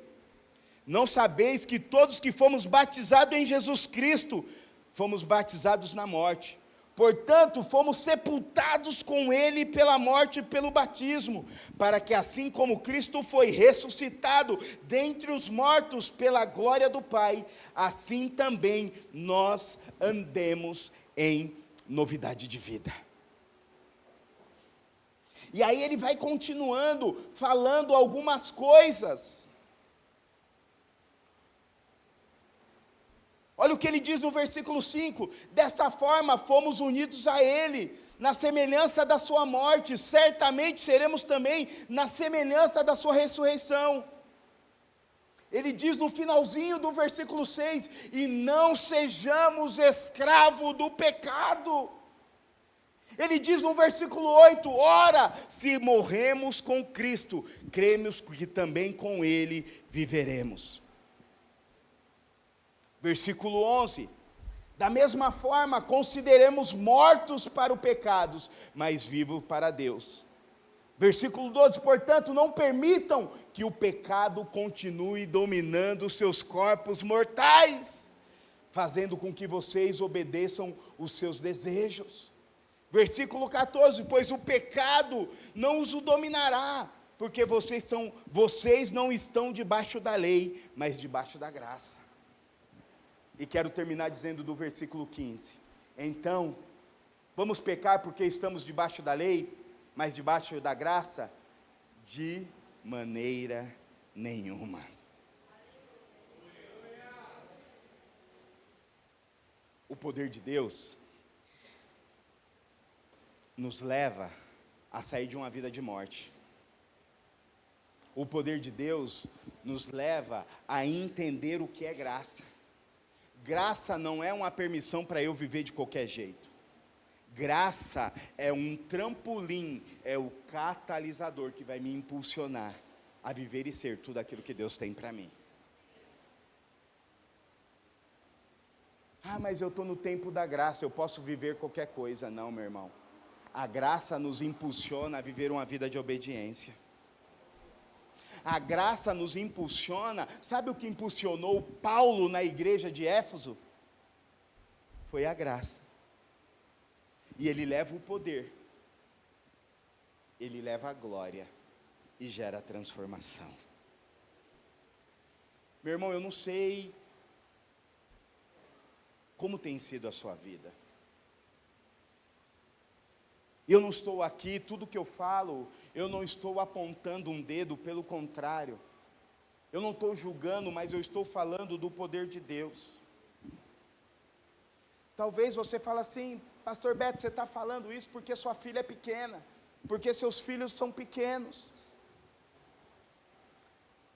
Não sabeis que todos que fomos batizados em Jesus Cristo, fomos batizados na morte. Portanto, fomos sepultados com ele pela morte e pelo batismo, para que assim como Cristo foi ressuscitado dentre os mortos pela glória do Pai, assim também nós andemos em novidade de vida. E aí ele vai continuando, falando algumas coisas. Olha o que ele diz no versículo 5, dessa forma fomos unidos a ele, na semelhança da sua morte, certamente seremos também na semelhança da sua ressurreição. Ele diz no finalzinho do versículo 6, e não sejamos escravos do pecado. Ele diz no versículo 8, ora, se morremos com Cristo, cremos que também com ele viveremos. Versículo 11, da mesma forma, consideremos mortos para os pecados, mas vivos para Deus. Versículo 12, portanto, não permitam que o pecado continue dominando os seus corpos mortais, fazendo com que vocês obedeçam os seus desejos. Versículo 14, pois o pecado não os dominará, porque vocês não estão debaixo da lei, mas debaixo da graça. E quero terminar dizendo do versículo 15, então, vamos pecar porque estamos debaixo da lei, mas debaixo da graça? De maneira nenhuma. O poder de Deus nos leva a sair de uma vida de morte. O poder de Deus nos leva a entender o que é graça. Graça não é uma permissão para eu viver de qualquer jeito. Graça é um trampolim, é o catalisador que vai me impulsionar a viver e ser tudo aquilo que Deus tem para mim. Ah, mas eu estou no tempo da graça, eu posso viver qualquer coisa. Não, meu irmão. A graça nos impulsiona a viver uma vida de obediência. A graça nos impulsiona, sabe o que impulsionou Paulo na igreja de Éfeso? Foi a graça. E ele leva o poder, ele leva a glória e gera a transformação. Meu irmão, eu não sei como tem sido a sua vida. Eu não estou aqui, tudo que eu falo, eu não estou apontando um dedo, pelo contrário. Eu não estou julgando, mas eu estou falando do poder de Deus. Talvez você fale assim, pastor Beto, você está falando isso porque sua filha é pequena, porque seus filhos são pequenos.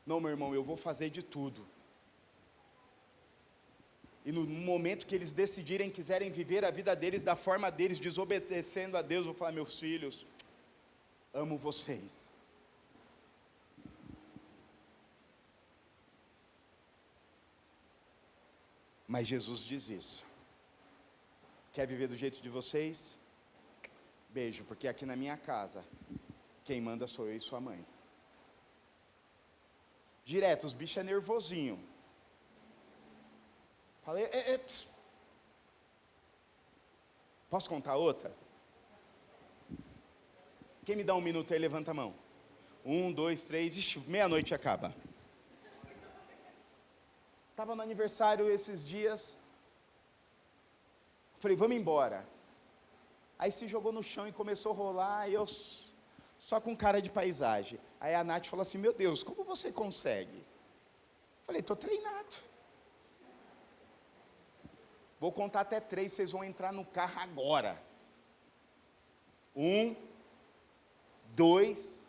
Não, meu irmão, eu vou fazer de tudo. E no momento que eles decidirem, quiserem viver a vida deles da forma deles, desobedecendo a Deus, eu vou falar, meus filhos, amo vocês. Mas Jesus diz isso. Quer viver do jeito de vocês? Beijo, porque aqui na minha casa, quem manda sou eu e sua mãe. Direto, os bichos é nervosinho. Falei, posso contar outra? Quem me dá um minuto aí, levanta a mão. 1, 2, 3, ixi, meia-noite acaba. Estava no aniversário esses dias. Falei, vamos embora. Aí se jogou no chão e começou a rolar, e eu só com cara de paisagem. Aí a Nath falou assim, meu Deus, como você consegue? Falei, estou treinado. Vou contar até 3, vocês vão entrar no carro agora. 1, 2,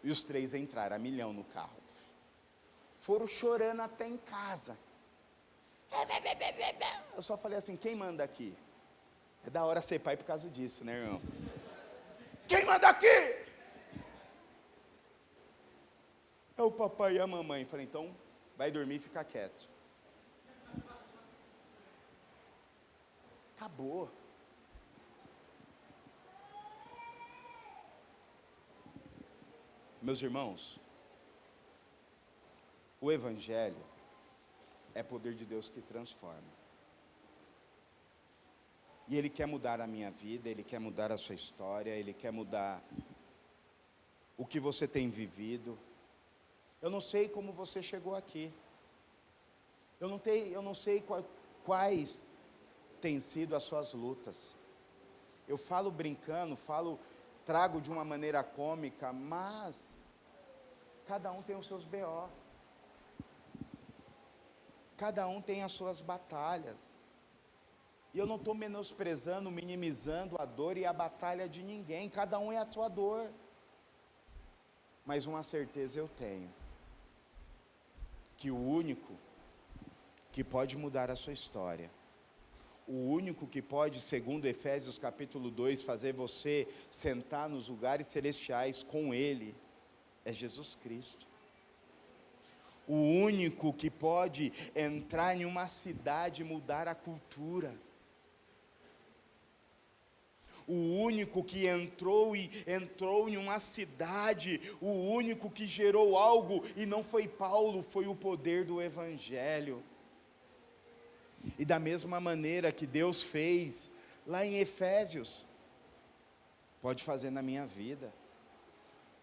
e os 3 entraram, a milhão no carro. Foram chorando até em casa. Eu só falei assim, quem manda aqui? É da hora ser pai por causa disso, né, irmão? Quem manda aqui? É o papai e a mamãe. Falei, então, vai dormir e fica quieto. Acabou. Meus irmãos, o Evangelho é poder de Deus que transforma. E Ele quer mudar a minha vida, Ele quer mudar a sua história, Ele quer mudar o que você tem vivido. Eu não sei como você chegou aqui. Eu não sei quais têm sido as suas lutas. Eu falo brincando, trago de uma maneira cômica, mas cada um tem os seus BO. Cada um tem as suas batalhas. E eu não estou menosprezando, minimizando a dor e a batalha de ninguém. Cada um é a sua dor. Mas uma certeza eu tenho. Que o único que pode mudar a sua história, o único que pode, segundo Efésios capítulo 2, fazer você sentar nos lugares celestiais com Ele, é Jesus Cristo. O único que pode entrar em uma cidade e mudar a cultura. O único que entrou em uma cidade, o único que gerou algo, e não foi Paulo, foi o poder do Evangelho. E da mesma maneira que Deus fez lá em Efésios, pode fazer na minha vida,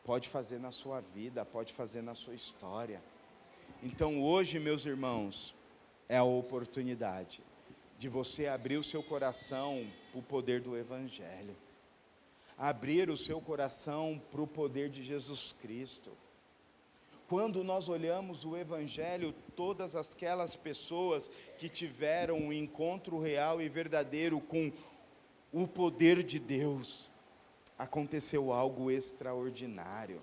pode fazer na sua vida, pode fazer na sua história. Então hoje, meus irmãos, é a oportunidade de você abrir o seu coração para o poder do Evangelho, abrir o seu coração para o poder de Jesus Cristo. Quando nós olhamos o Evangelho, todas aquelas pessoas que tiveram um encontro real e verdadeiro com o poder de Deus, aconteceu algo extraordinário.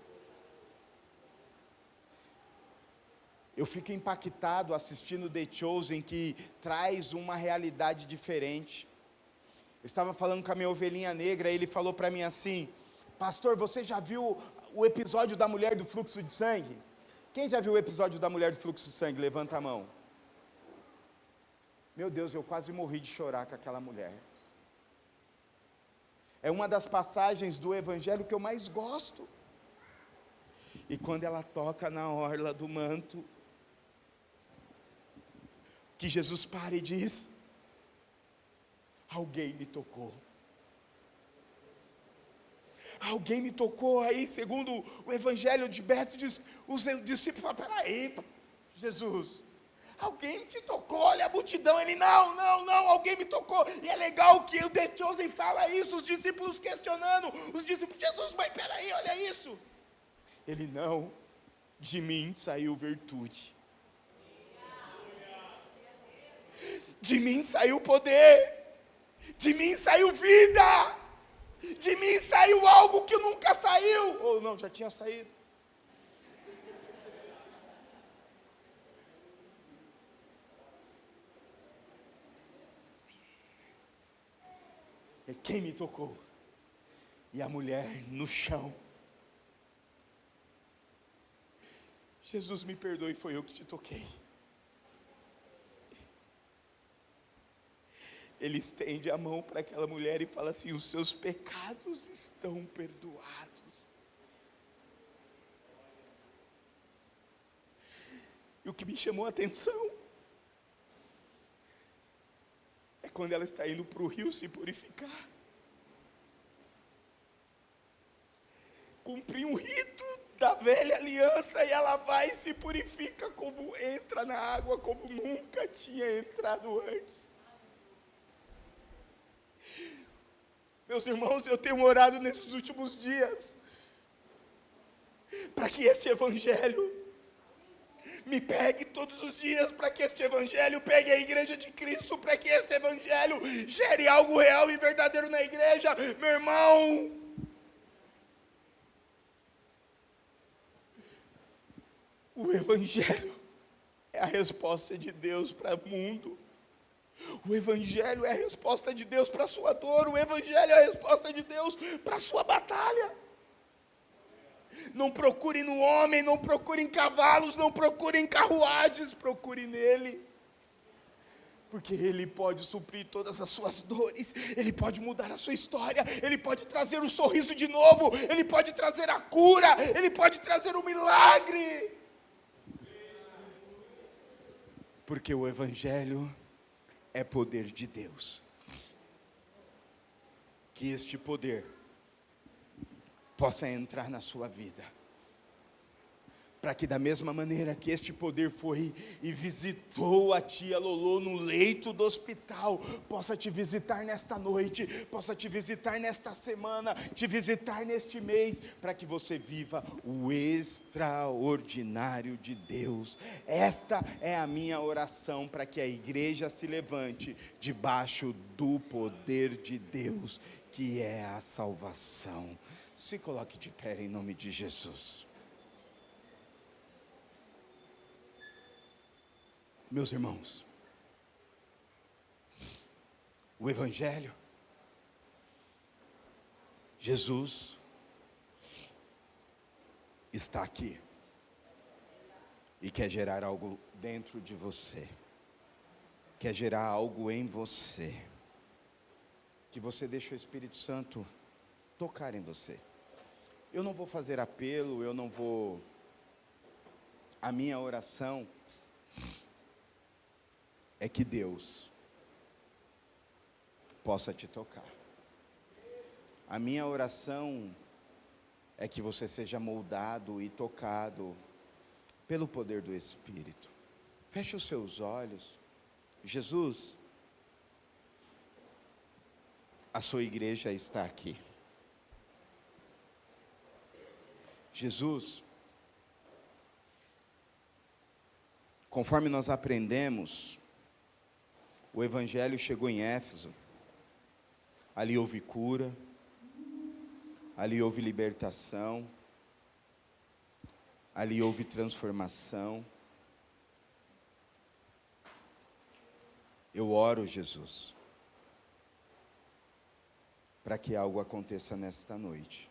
Eu fico impactado assistindo The Chosen, que traz uma realidade diferente. Eu estava falando com a minha ovelhinha negra, e ele falou para mim assim, pastor, você já viu o episódio da mulher do fluxo de sangue? Quem já viu o episódio da mulher do fluxo de sangue? Levanta a mão. Meu Deus, eu quase morri de chorar com aquela mulher. É uma das passagens do Evangelho que eu mais gosto. E quando ela toca na orla do manto, que Jesus para e diz, alguém me tocou. Alguém me tocou. Aí, segundo o Evangelho de Beto, diz, os discípulos falam, peraí, Jesus, alguém te tocou, olha a multidão. Ele, não, alguém me tocou. E é legal que o The Chosen fala isso, os discípulos questionando, os discípulos, Jesus, mas peraí, olha isso. Ele, não, de mim saiu virtude. De mim saiu poder, de mim saiu vida, de mim saiu algo que nunca saiu, ou não, já tinha saído. E quem me tocou? E a mulher no chão. Jesus, me perdoe, foi eu que te toquei. Ele estende a mão para aquela mulher e fala assim: os seus pecados estão perdoados. E o que me chamou a atenção é quando ela está indo para o rio se purificar, cumprir um rito da velha aliança, e ela vai e se purifica, como entra na água como nunca tinha entrado antes. Meus irmãos, eu tenho orado nesses últimos dias para que esse evangelho me pegue todos os dias, para que este evangelho pegue a igreja de Cristo, para que esse evangelho gere algo real e verdadeiro na igreja. Meu irmão, o evangelho é a resposta de Deus para o mundo. O evangelho é a resposta de Deus para a sua dor. O evangelho é a resposta de Deus para a sua batalha. Não procure no homem, não procure em cavalos, não procure em carruagens, procure nele. Porque ele pode suprir todas as suas dores, ele pode mudar a sua história, ele pode trazer o sorriso de novo, ele pode trazer a cura, ele pode trazer o milagre. Porque o evangelho é poder de Deus. Que este poder possa entrar na sua vida, para que da mesma maneira que este poder foi e visitou a tia Lolô no leito do hospital, possa te visitar nesta noite, possa te visitar nesta semana, te visitar neste mês, para que você viva o extraordinário de Deus. Esta é a minha oração, para que a igreja se levante debaixo do poder de Deus, que é a salvação. Se coloque de pé em nome de Jesus. Meus irmãos, o evangelho, Jesus está aqui e quer gerar algo dentro de você, quer gerar algo em você, que você deixe o Espírito Santo tocar em você. Eu não vou fazer apelo, a minha oração é que Deus possa te tocar. A minha oração é que você seja moldado e tocado pelo poder do Espírito. Feche os seus olhos. Jesus, a sua igreja está aqui. Jesus, conforme nós aprendemos, o evangelho chegou em Éfeso, ali houve cura, ali houve libertação, ali houve transformação. Eu oro, Jesus, para que algo aconteça nesta noite.